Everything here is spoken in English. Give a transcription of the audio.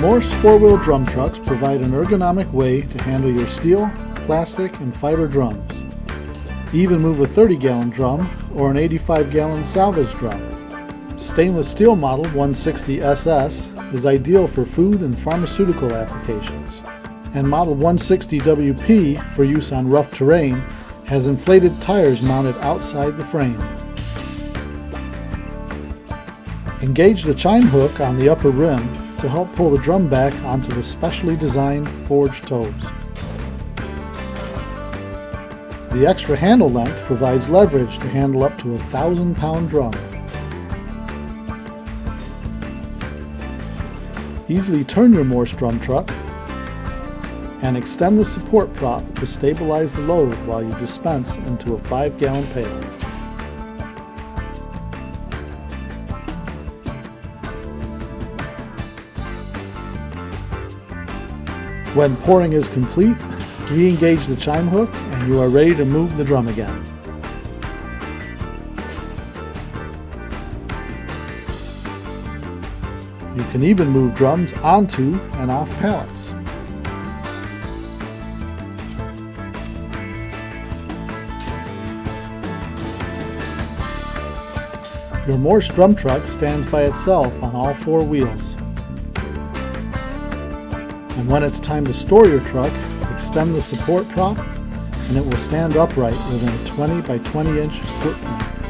Morse four-wheel drum trucks provide an ergonomic way to handle your steel, plastic, and fiber drums. Even move a 30-gallon drum or an 85-gallon salvage drum. Stainless steel model 160 SS is ideal for food and pharmaceutical applications, and model 160 WP for use on rough terrain has inflated tires mounted outside the frame. Engage the chime hook on the upper rim to help pull the drum back onto the specially designed forged toes. The extra handle length provides leverage to handle up to a 1,000-pound drum. Easily turn your Morse drum truck and extend the support prop to stabilize the load while you dispense into a 5-gallon pail. When pouring is complete, re-engage the chime hook and you are ready to move the drum again. You can even move drums onto and off pallets. Your Morse drum truck stands by itself on all four wheels. And when it's time to store your truck, extend the support prop and it will stand upright within a 20 by 20 inch footprint.